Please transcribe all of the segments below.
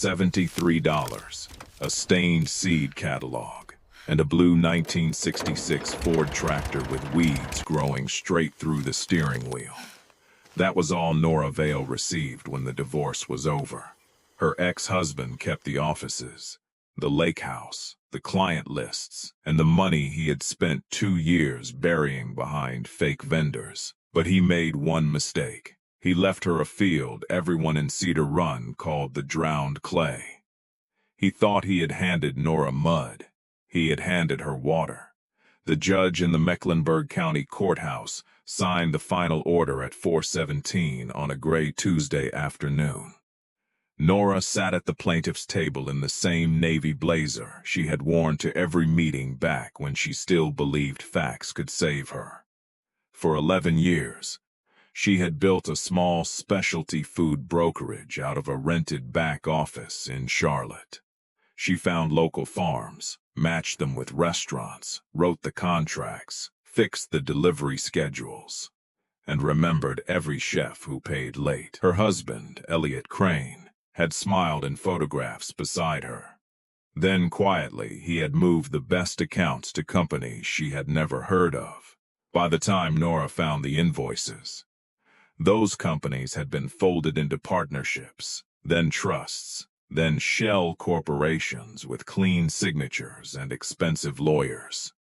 $73, a stained seed catalog, and a blue 1966 Ford tractor with weeds growing straight through the steering wheel. That was all Nora Vale received when the divorce was over. Her ex-husband kept the offices, the lake house, the client lists, and the money he had spent 2 years burying behind fake vendors. But he made one mistake. He left her a field everyone in Cedar Run called the drowned clay. He thought he had handed Nora mud. He had handed her water. The judge in the Mecklenburg County Courthouse signed the final order at 4:17 on a gray Tuesday afternoon. Nora sat at the plaintiff's table in the same navy blazer she had worn to every meeting back when she still believed facts could save her. For 11 years, she had built a small specialty food brokerage out of a rented back office in Charlotte. She found local farms, matched them with restaurants, wrote the contracts, fixed the delivery schedules, and remembered every chef who paid late. Her husband, Elliot Crane, had smiled in photographs beside her. Then, quietly, he had moved the best accounts to companies she had never heard of. By the time Nora found the invoices, those companies had been folded into partnerships, then trusts, then shell corporations with clean signatures and expensive lawyers.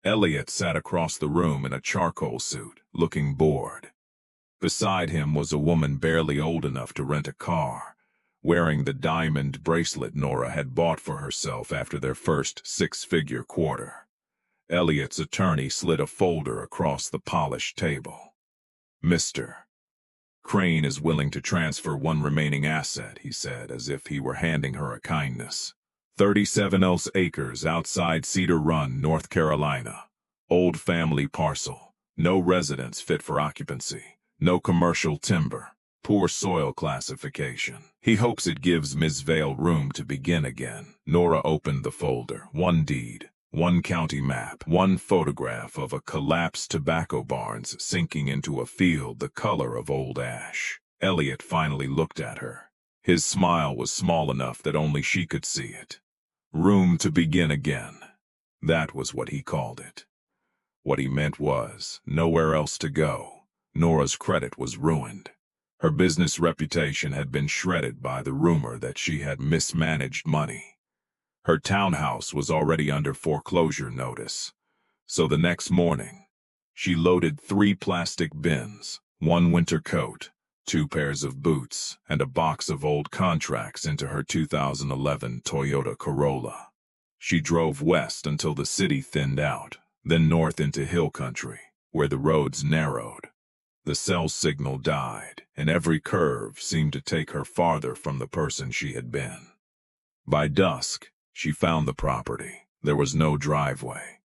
Elliot sat across the room in a charcoal suit, looking bored. Beside him was a woman barely old enough to rent a car, wearing the diamond bracelet Nora had bought for herself after their first 6-figure quarter. Elliot's attorney slid a folder across the polished table. "Mr. Crane is willing to transfer one remaining asset," he said, as if he were handing her a kindness. 37 acres outside Cedar Run, North Carolina. Old family parcel. No residence fit for occupancy. No commercial timber. Poor soil classification. He hopes it gives Ms. Vale room to begin again. Nora opened the folder. One deed, one county map, one photograph of a collapsed tobacco barns sinking into a field the color of old ash. Elliot finally looked at her. His smile was small enough that only she could see it. Room to begin again. That was what he called it. What he meant was nowhere else to go. Nora's credit was ruined. Her business reputation had been shredded by the rumor that she had mismanaged money. Her townhouse was already under foreclosure notice. So the next morning, she loaded 3 plastic bins, 1 winter coat, 2 pairs of boots, and a box of old contracts into her 2011 Toyota Corolla. She drove west until the city thinned out, then north into hill country, where the roads narrowed. The cell signal died, and every curve seemed to take her farther from the person she had been. By dusk, she found the property. There was no driveway,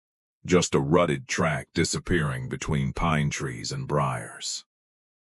just a rutted track disappearing between pine trees and briars.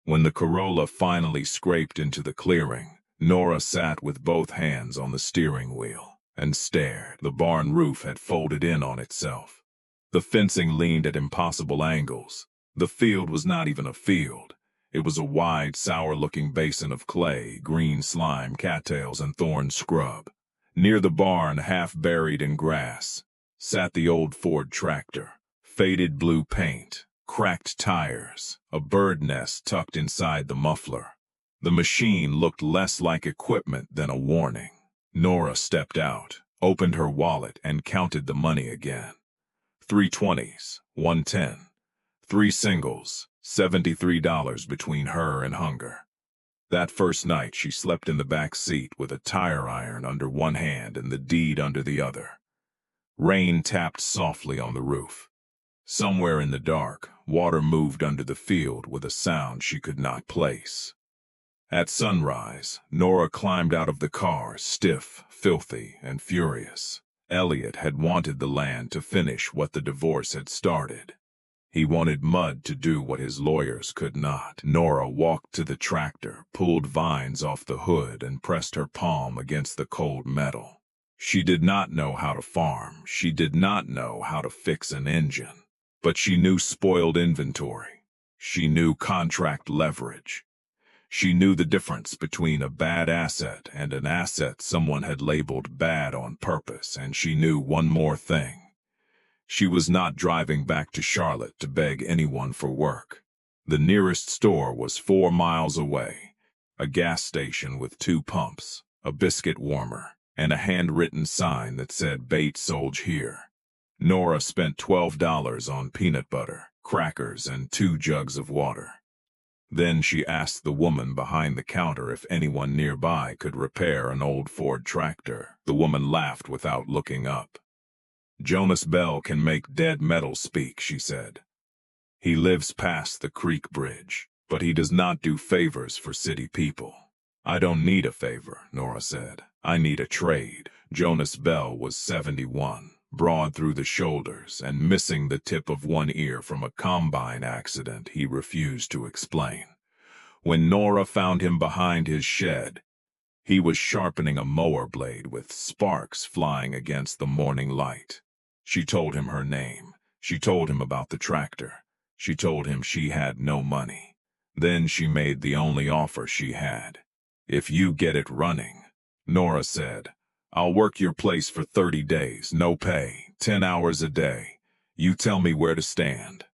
When the Corolla finally scraped into the clearing, Nora sat with both hands on the steering wheel and stared. The barn roof had folded in on itself. The fencing leaned at impossible angles. The field was not even a field. It was a wide, sour-looking basin of clay, green slime, cattails, and thorn scrub. Near the barn, half buried in grass, sat the old Ford tractor. Faded blue paint, cracked tires, a bird nest tucked inside the muffler. The machine looked less like equipment than a warning. Nora stepped out, opened her wallet, and counted the money again. 3 20s, 1 10. 3 singles, $73 between her and hunger. That first night she slept in the back seat with a tire iron under one hand and the deed under the other. Rain tapped softly on the roof. Somewhere in the dark, water moved under the field with a sound she could not place. At sunrise, Nora climbed out of the car, stiff, filthy, and furious. Elliot had wanted the land to finish what the divorce had started. He wanted mud to do what his lawyers could not. Nora walked to the tractor, pulled vines off the hood, and pressed her palm against the cold metal. She did not know how to farm. She did not know how to fix an engine. But she knew spoiled inventory. She knew contract leverage. She knew the difference between a bad asset and an asset someone had labeled bad on purpose, and she knew one more thing. She was not driving back to Charlotte to beg anyone for work. The nearest store was 4 miles away, a gas station with 2 pumps, a biscuit warmer, and a handwritten sign that said bait sold here. Nora spent $12 on peanut butter, crackers, and 2 jugs of water. Then she asked the woman behind the counter if anyone nearby could repair an old Ford tractor. The woman laughed without looking up. "Jonas Bell can make dead metal speak," she said. "He lives past the creek bridge, but he does not do favors for city people." "I don't need a favor," Nora said. "I need a trade." Jonas Bell was 71, broad through the shoulders and missing the tip of one ear from a combine accident he refused to explain. When Nora found him behind his shed, he was sharpening a mower blade with sparks flying against the morning light. She told him her name. She told him about the tractor. She told him she had no money. Then she made the only offer she had. "If you get it running," Nora said, "I'll work your place for 30 days, no pay, 10 hours a day. You tell me where to stand."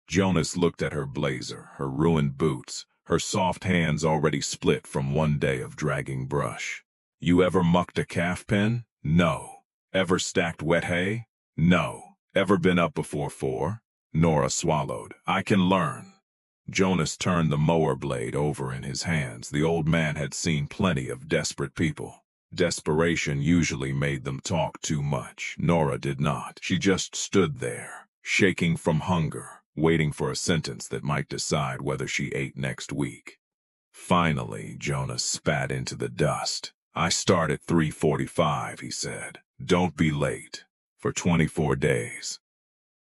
Jonas looked at her blazer, her ruined boots, her soft hands already split from one day of dragging brush. "You ever mucked a calf pen?" "No." "Ever stacked wet hay?" "No." "Ever been up before 4? Nora swallowed. "I can learn." Jonas turned the mower blade over in his hands. The old man had seen plenty of desperate people. Desperation usually made them talk too much. Nora did not. She just stood there, shaking from hunger, waiting for a sentence that might decide whether she ate next week. Finally, Jonas spat into the dust. "I start at 3:45, he said. "Don't be late." For 24 days.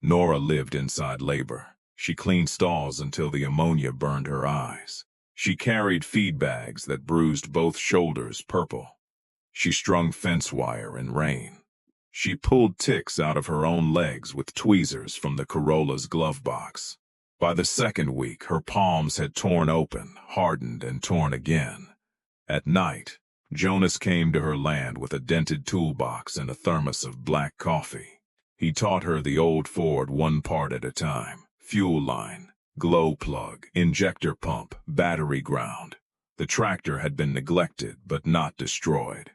Nora lived inside labor. She cleaned stalls until the ammonia burned her eyes. She carried feed bags that bruised both shoulders purple. She strung fence wire in rain. She pulled ticks out of her own legs with tweezers from the Corolla's glove box. By the 2nd week, her palms had torn open, hardened, and torn again. At night, Jonas came to her land with a dented toolbox and a thermos of black coffee. He taught her the old Ford one part at a time: fuel line, glow plug, injector pump, battery ground. The tractor had been neglected but not destroyed.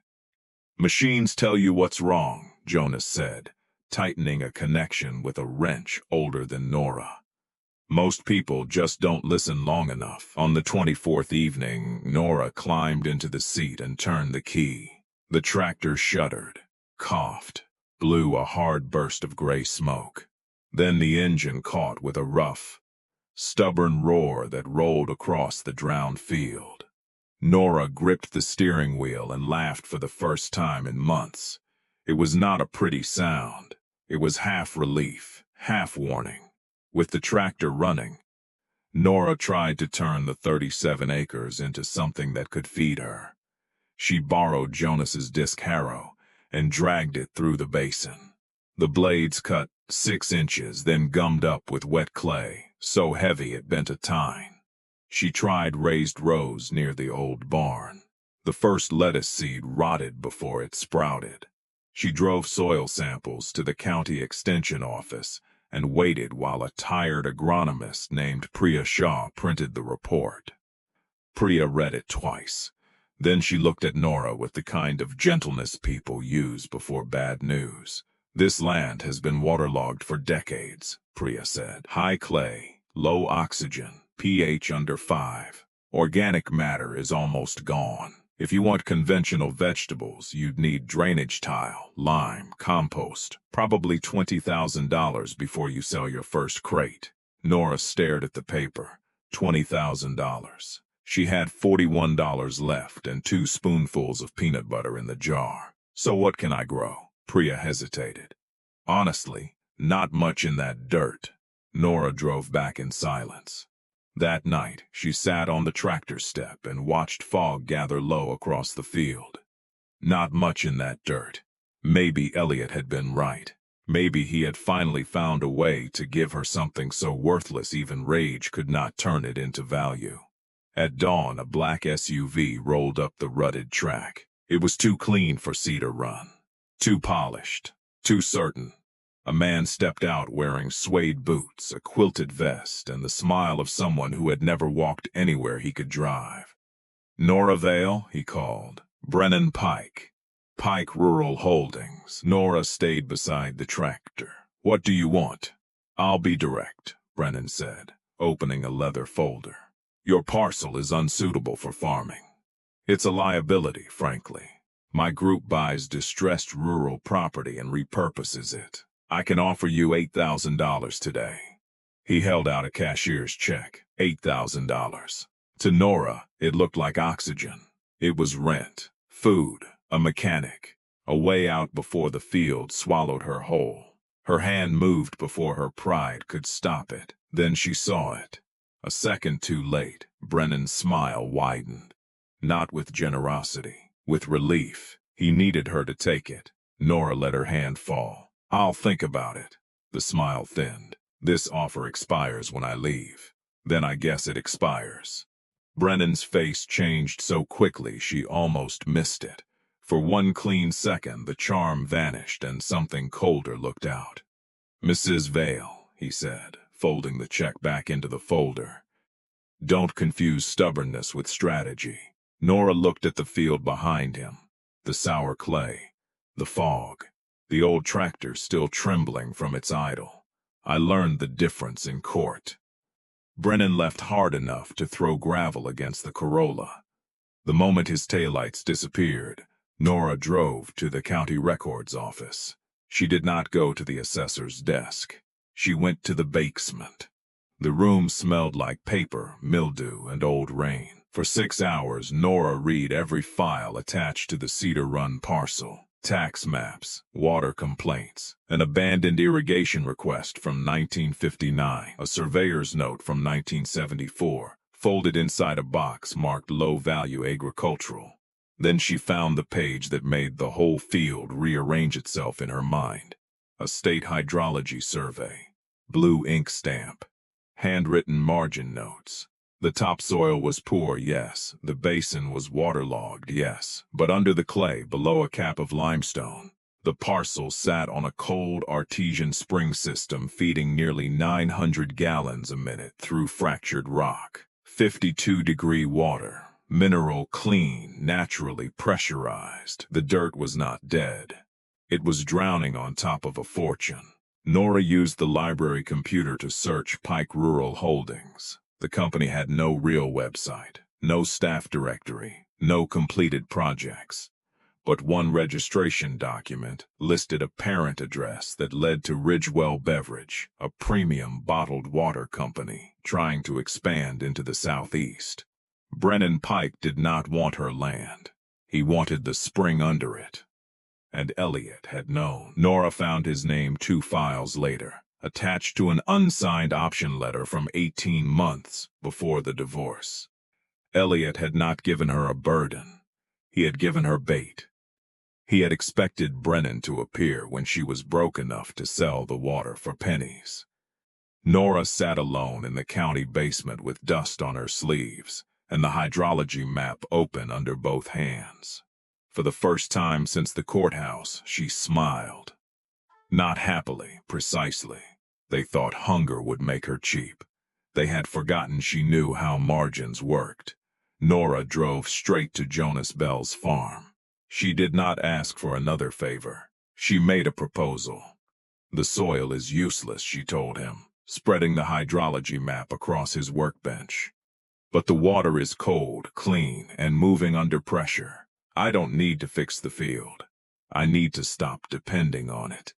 "Machines tell you what's wrong," Jonas said, tightening a connection with a wrench older than Nora. "Most people just don't listen long enough." On the 24th evening, Nora climbed into the seat and turned the key. The tractor shuddered, coughed, blew a hard burst of gray smoke. Then the engine caught with a rough, stubborn roar that rolled across the drowned field. Nora gripped the steering wheel and laughed for the first time in months. It was not a pretty sound. It was half relief, half warning. With the tractor running, Nora tried to turn the 37 acres into something that could feed her. She borrowed Jonas's disc harrow and dragged it through the basin. The blades cut 6 inches, then gummed up with wet clay, so heavy it bent a tine. She tried raised rows near the old barn. The first lettuce seed rotted before it sprouted. She drove soil samples to the county extension office and waited while a tired agronomist named Priya Shah printed the report. Priya read it twice. Then she looked at Nora with the kind of gentleness people use before bad news. "This land has been waterlogged for decades," Priya said. "High clay, low oxygen, pH under 5. Organic matter is almost gone. If you want conventional vegetables, you'd need drainage tile, lime, compost, probably $20,000 before you sell your first crate." Nora stared at the paper. $20,000. She had $41 left and 2 spoonfuls of peanut butter in the jar. "So what can I grow?" Priya hesitated. "Honestly, not much in that dirt." Nora drove back in silence. That night, she sat on the tractor step and watched fog gather low across the field. Not much in that dirt. Maybe Elliot had been right. Maybe he had finally found a way to give her something so worthless even rage could not turn it into value. At dawn, a black SUV rolled up the rutted track. It was too clean for Cedar Run. Too polished. Too certain. A man stepped out wearing suede boots, a quilted vest, and the smile of someone who had never walked anywhere he could drive. "Nora Vale," he called. "Brennan Pike. Pike Rural Holdings." Nora stayed beside the tractor. "What do you want?" "I'll be direct," Brennan said, opening a leather folder. "Your parcel is unsuitable for farming. It's a liability, frankly. My group buys distressed rural property and repurposes it. I can offer you $8,000 today." He held out a cashier's check. $8,000. To Nora, it looked like oxygen. It was rent, food, a mechanic, a way out before the field swallowed her whole. Her hand moved before her pride could stop it. Then she saw it. A second too late, Brennan's smile widened. Not with generosity, with relief. He needed her to take it. Nora let her hand fall. "I'll think about it." The smile thinned. "This offer expires when I leave." "Then I guess it expires." Brennan's face changed so quickly she almost missed it. For one clean second, the charm vanished and something colder looked out. "Mrs. Vale," he said, folding the check back into the folder. "Don't confuse stubbornness with strategy." Nora looked at the field behind him. The sour clay. The fog. The old tractor still trembling from its idle. "I learned the difference in court." Brennan left hard enough to throw gravel against the Corolla. The moment his taillights disappeared, Nora drove to the county records office. She did not go to the assessor's desk. She went to the basement. The room smelled like paper, mildew, and old rain. For 6 hours, Nora read every file attached to the Cedar Run parcel. Tax maps, water complaints, an abandoned irrigation request from 1959, a surveyor's note from 1974, folded inside a box marked low-value agricultural. Then she found the page that made the whole field rearrange itself in her mind. A state hydrology survey. Blue ink stamp. Handwritten margin notes. The topsoil was poor, yes. The basin was waterlogged, yes. But under the clay, below a cap of limestone, the parcel sat on a cold artesian spring system feeding nearly 900 gallons a minute through fractured rock. 52-degree water. Mineral clean, naturally pressurized. The dirt was not dead. It was drowning on top of a fortune. Nora used the library computer to search Pike Rural Holdings. The company had no real website, no staff directory, no completed projects. But one registration document listed a parent address that led to Ridgewell Beverage, a premium bottled water company trying to expand into the southeast. Brennan Pike did not want her land. He wanted the spring under it. And Elliot had known. Nora found his name 2 files later, attached to an unsigned option letter from 18 months before the divorce. Elliot had not given her a burden. He had given her bait. He had expected Brennan to appear when she was broke enough to sell the water for pennies. Nora sat alone in the county basement with dust on her sleeves and the hydrology map open under both hands. For the first time since the courthouse, she smiled. Not happily, precisely. They thought hunger would make her cheap. They had forgotten she knew how margins worked. Nora drove straight to Jonas Bell's farm. She did not ask for another favor. She made a proposal. "The soil is useless," she told him, spreading the hydrology map across his workbench. "But the water is cold, clean, and moving under pressure. I don't need to fix the field. I need to stop depending on it."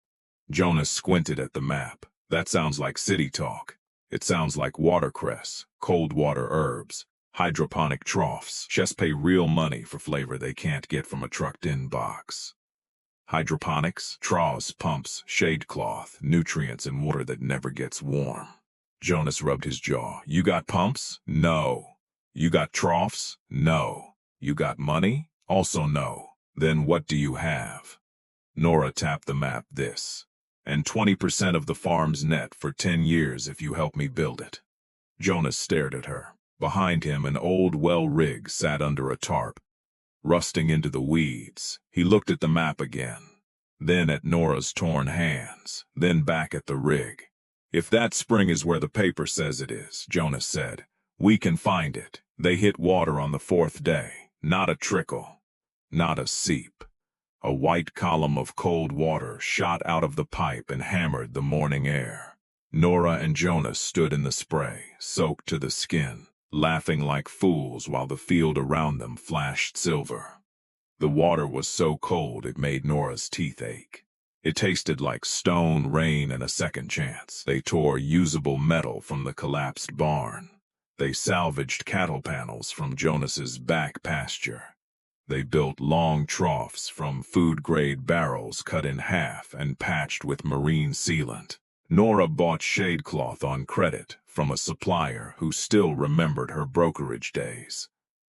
Jonas squinted at the map. "That sounds like city talk. It sounds like watercress, cold water herbs, hydroponic troughs. Just pay real money for flavor they can't get from a trucked-in box. Hydroponics, troughs, pumps, shade cloth, nutrients and water that never gets warm." Jonas rubbed his jaw. "You got pumps? No. You got troughs? No. You got money? Also no. Then what do you have?" Nora tapped the map. "This. And 20% of the farm's net for 10 years if you help me build it." Jonas stared at her. Behind him, an old well rig sat under a tarp, rusting into the weeds. He looked at the map again, then at Nora's torn hands, then back at the rig. "If that spring is where the paper says it is," Jonas said, "we can find it. They hit water on the 4th day. Not a trickle. Not a seep." A white column of cold water shot out of the pipe and hammered the morning air. Nora and Jonas stood in the spray, soaked to the skin, laughing like fools while the field around them flashed silver. The water was so cold it made Nora's teeth ache. It tasted like stone, rain, and a second chance. They tore usable metal from the collapsed barn. They salvaged cattle panels from Jonas's back pasture. They built long troughs from food-grade barrels cut in half and patched with marine sealant. Nora bought shade cloth on credit from a supplier who still remembered her brokerage days.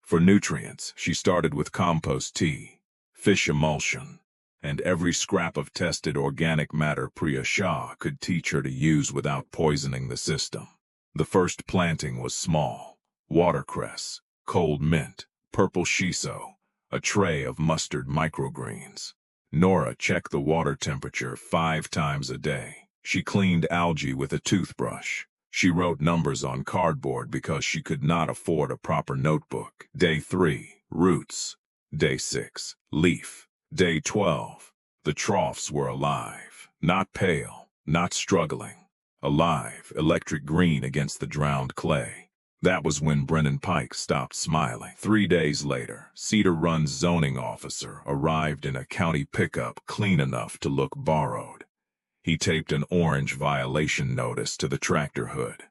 For nutrients, she started with compost tea, fish emulsion, and every scrap of tested organic matter Priya Shah could teach her to use without poisoning the system. The first planting was small: watercress, cold mint, purple shiso, a tray of mustard microgreens. Nora checked the water temperature 5 times a day. She cleaned algae with a toothbrush. She wrote numbers on cardboard because she could not afford a proper notebook. Day 3, roots. Day 6, leaf. Day 12, the troughs were alive. Not pale, not struggling. Alive, electric green against the drowned clay. That was when Brennan Pike stopped smiling. 3 days later, Cedar Run's zoning officer arrived in a county pickup clean enough to look borrowed. He taped an orange violation notice to the tractor hood.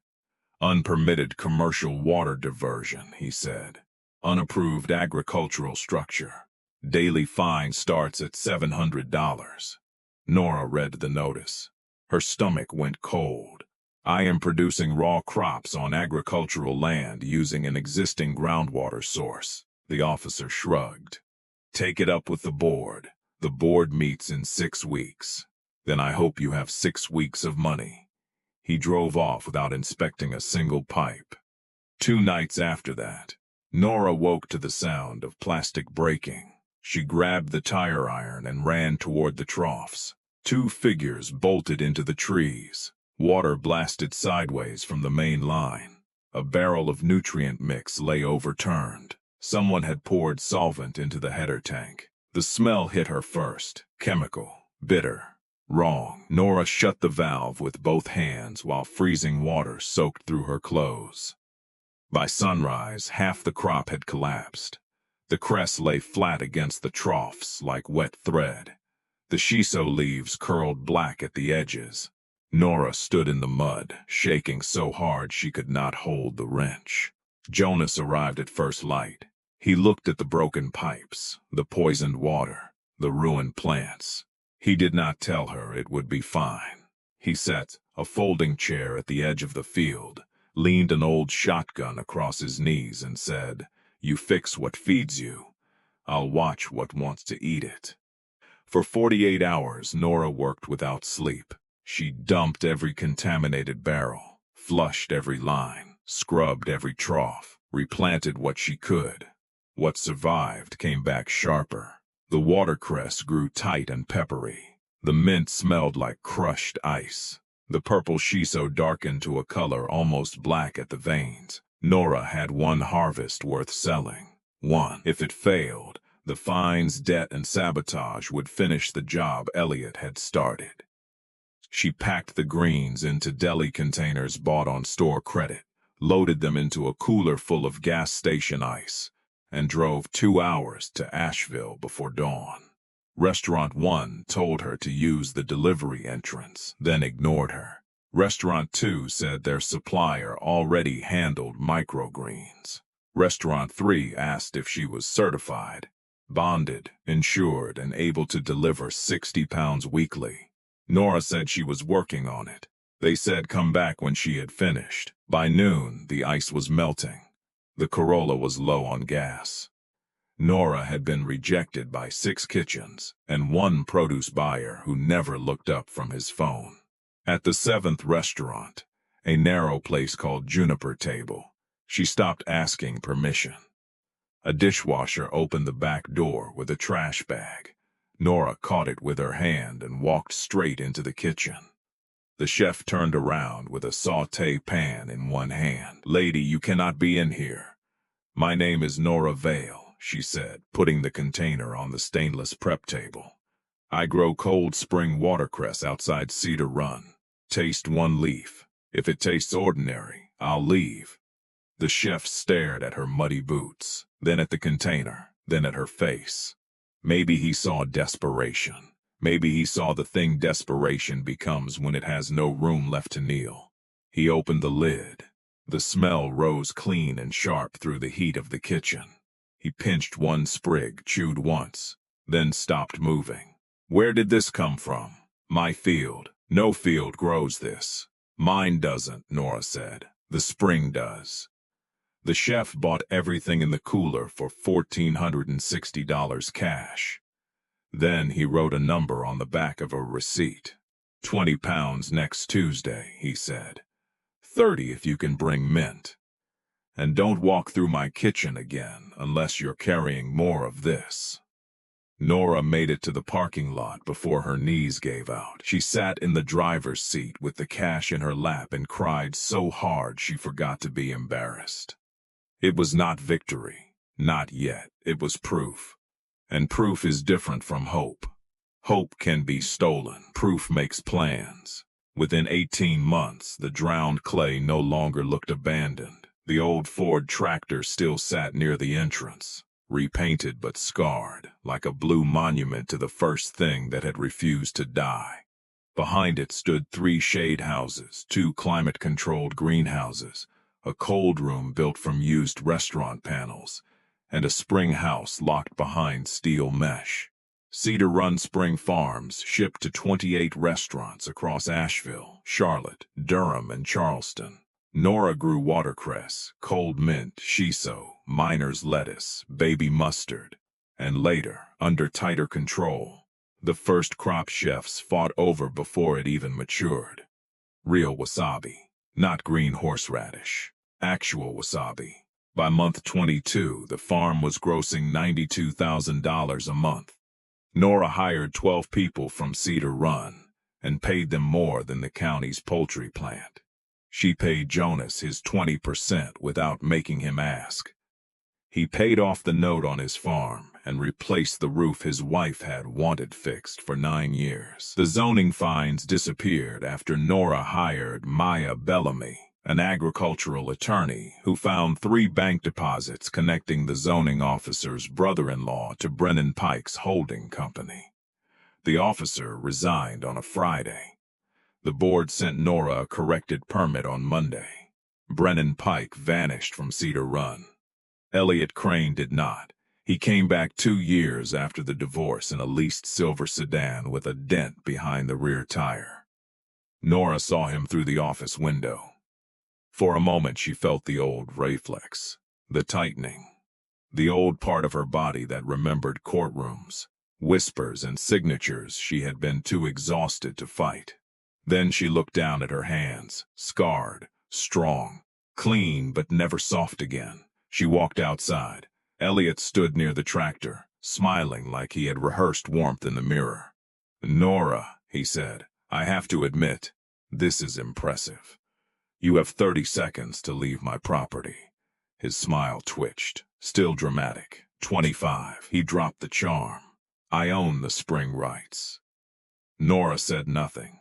"Unpermitted commercial water diversion," he said. "Unapproved agricultural structure. Daily fine starts at $700. Nora read the notice. Her stomach went cold. "I am producing raw crops on agricultural land using an existing groundwater source." The officer shrugged. "Take it up with the board. The board meets in 6 weeks. Then I hope you have 6 weeks of money." He drove off without inspecting a single pipe. 2 nights after that, Nora woke to the sound of plastic breaking. She grabbed the tire iron and ran toward the troughs. 2 figures bolted into the trees. Water blasted sideways from the main line. A barrel of nutrient mix lay overturned. Someone had poured solvent into the header tank. The smell hit her first. Chemical. Bitter. Wrong. Nora shut the valve with both hands while freezing water soaked through her clothes. By sunrise, half the crop had collapsed. The cress lay flat against the troughs like wet thread. The shiso leaves curled black at the edges. Nora stood in the mud, shaking so hard she could not hold the wrench. Jonas arrived at first light. He looked at the broken pipes, the poisoned water, the ruined plants. He did not tell her it would be fine. He set a folding chair at the edge of the field, leaned an old shotgun across his knees and said, "You fix what feeds you. I'll watch what wants to eat it." For 48 hours, Nora worked without sleep. She dumped every contaminated barrel, flushed every line, scrubbed every trough, replanted what she could. What survived came back sharper. The watercress grew tight and peppery. The mint smelled like crushed ice. The purple shiso darkened to a color almost black at the veins. Nora had 1 harvest worth selling. 1. If it failed, the fines, debt, and sabotage would finish the job Elliot had started. She packed the greens into deli containers bought on store credit, loaded them into a cooler full of gas station ice, and drove 2 hours to Asheville before dawn. Restaurant 1 told her to use the delivery entrance, then ignored her. Restaurant 2 said their supplier already handled microgreens. Restaurant 3 asked if she was certified, bonded, insured, and able to deliver 60 pounds weekly. Nora said she was working on it. They said come back when she had finished. By noon, the ice was melting. The Corolla was low on gas. Nora had been rejected by 6 kitchens and 1 produce buyer who never looked up from his phone. At the 7th restaurant, a narrow place called Juniper Table, She stopped asking permission. A dishwasher opened the back door with a trash bag. Nora caught it with her hand and walked straight into the kitchen. The chef turned around with a sauté pan in one hand. "Lady, you cannot be in here." "My name is Nora Vale," she said, putting the container on the stainless prep table. "I grow cold spring watercress outside Cedar Run. Taste one leaf. If it tastes ordinary, I'll leave." The chef stared at her muddy boots, then at the container, then at her face. Maybe he saw desperation. Maybe he saw the thing desperation becomes when it has no room left to kneel. He opened the lid. The smell rose clean and sharp through the heat of the kitchen. He pinched one sprig, chewed once, then stopped moving. "Where did this come from?" "My field. No field grows this." "Mine doesn't," Nora said. "The spring does." The chef bought everything in the cooler for $1,460 cash. Then he wrote a number on the back of a receipt. £20 next Tuesday, he said. 30 if you can bring mint. And don't walk through my kitchen again unless you're carrying more of this. Nora made it to the parking lot before her knees gave out. She sat in the driver's seat with the cash in her lap and cried so hard she forgot to be embarrassed. It was not victory. Not yet. It was proof. And proof is different from hope. Hope can be stolen. Proof makes plans. Within 18 months, the drowned clay no longer looked abandoned. The old Ford tractor still sat near the entrance, repainted but scarred, like a blue monument to the first thing that had refused to die. Behind it stood 3 shade houses, 2 climate-controlled greenhouses, a cold room built from used restaurant panels, and a spring house locked behind steel mesh. Cedar Run Spring Farms shipped to 28 restaurants across Asheville, Charlotte, Durham, and Charleston. Nora grew watercress, cold mint, shiso, miner's lettuce, baby mustard, and later, under tighter control, the first crop chefs fought over before it even matured. Real wasabi, not green horseradish. Actual wasabi. By month 22, the farm was grossing $92,000 a month. Nora hired 12 people from Cedar Run and paid them more than the county's poultry plant. She paid Jonas his 20% without making him ask. He paid off the note on his farm and replaced the roof his wife had wanted fixed for 9 years. The zoning fines disappeared after Nora hired Maya Bellamy, an agricultural attorney who found 3 bank deposits connecting the zoning officer's brother-in-law to Brennan Pike's holding company. The officer resigned on a Friday. The board sent Nora a corrected permit on Monday. Brennan Pike vanished from Cedar Run. Elliot Crane did not. He came back 2 years after the divorce in a leased silver sedan with a dent behind the rear tire. Nora saw him through the office window. For a moment she felt the old reflex, the tightening, the old part of her body that remembered courtrooms, whispers and signatures she had been too exhausted to fight. Then she looked down at her hands, scarred, strong, clean but never soft again. She walked outside. Elliot stood near the tractor, smiling like he had rehearsed warmth in the mirror. "Nora," he said, "I have to admit, this is impressive. You have 30 seconds to leave my property." His smile twitched, still dramatic. 25. He dropped the charm. "I own the spring rights." Nora said nothing.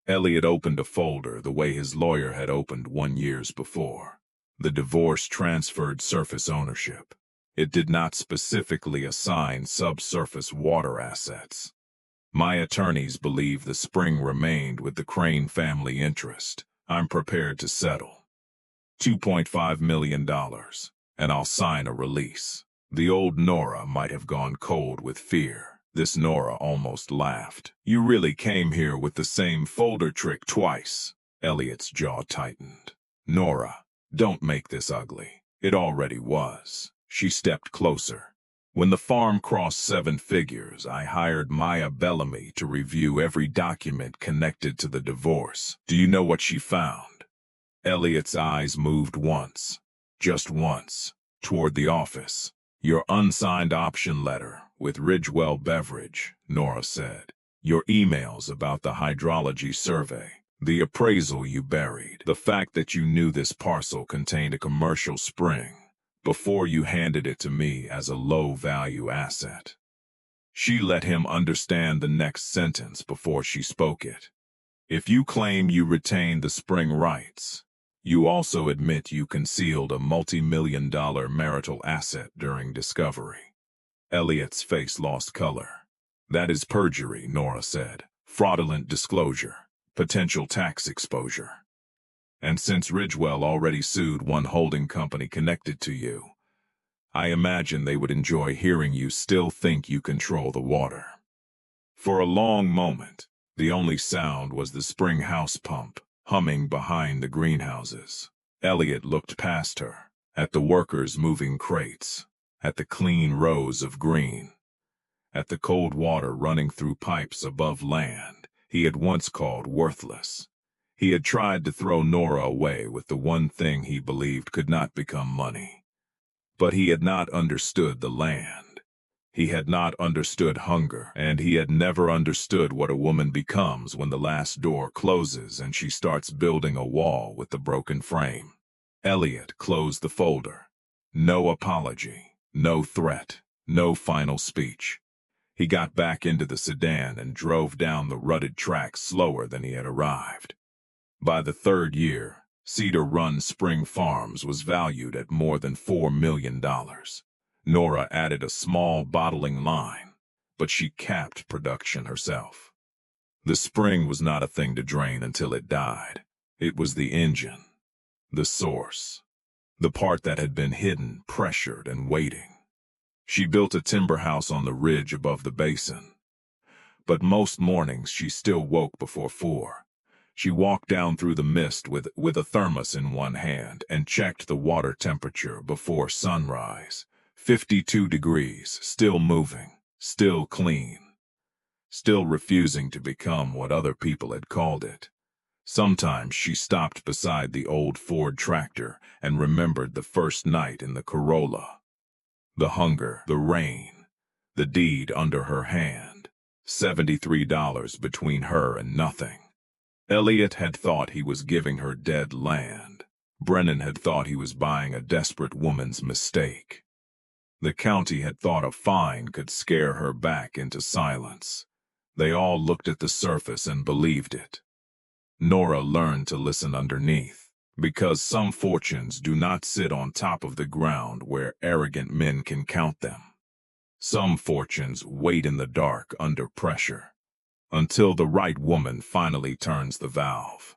Elliot opened a folder the way his lawyer had opened 1 year before. The divorce transferred surface ownership. It did not specifically assign subsurface water assets. "My attorneys believe the spring remained with the Crane family interest. I'm prepared to settle. $2.5 million, and I'll sign a release." The old Nora might have gone cold with fear. This Nora almost laughed. "You really came here with the same folder trick twice." Elliot's jaw tightened. "Nora, don't make this ugly. It already was." She stepped closer. "When the farm crossed 7 figures, I hired Maya Bellamy to review every document connected to the divorce. Do you know what she found?" Elliot's eyes moved once. Just once, toward the office. Your unsigned option letter with Ridgewell Beverage, Nora said. Your emails about the hydrology survey. The appraisal you buried. The fact that you knew this parcel contained a commercial spring before you handed it to me as a low-value asset. She let him understand the next sentence before she spoke it. If you claim you retained the spring rights, you also admit you concealed a multi-million-dollar marital asset during discovery. Elliot's face lost color. That is perjury, Nora said. Fraudulent disclosure. Potential tax exposure. And since Ridgewell already sued one holding company connected to you, I imagine they would enjoy hearing you still think you control the water. For a long moment, the only sound was the spring house pump, humming behind the greenhouses. Elliot looked past her, at the workers moving crates, at the clean rows of green, at the cold water running through pipes above land he had once called worthless. He had tried to throw Nora away with the one thing he believed could not become money. But he had not understood the land. He had not understood hunger, and he had never understood what a woman becomes when the last door closes and she starts building a wall with the broken frame. Elliot closed the folder. No apology, no threat, no final speech. He got back into the sedan and drove down the rutted track slower than he had arrived. By the third year, Cedar Run Spring Farms was valued at more than $4 million. Nora added a small bottling line, but she capped production herself. The spring was not a thing to drain until it died. It was the engine, the source, the part that had been hidden, pressured, and waiting. She built a timber house on the ridge above the basin. But most mornings she still woke before 4. She walked down through the mist with a thermos in one hand and checked the water temperature before sunrise. 52 degrees, still moving, still clean, still refusing to become what other people had called it. Sometimes she stopped beside the old Ford tractor and remembered the first night in the Corolla. The hunger, the rain, the deed under her hand. $73 between her and nothing. Elliot had thought he was giving her dead land. Brennan had thought he was buying a desperate woman's mistake. The county had thought a fine could scare her back into silence. They all looked at the surface and believed it. Nora learned to listen underneath. Because some fortunes do not sit on top of the ground where arrogant men can count them. Some fortunes wait in the dark under pressure, until the right woman finally turns the valve.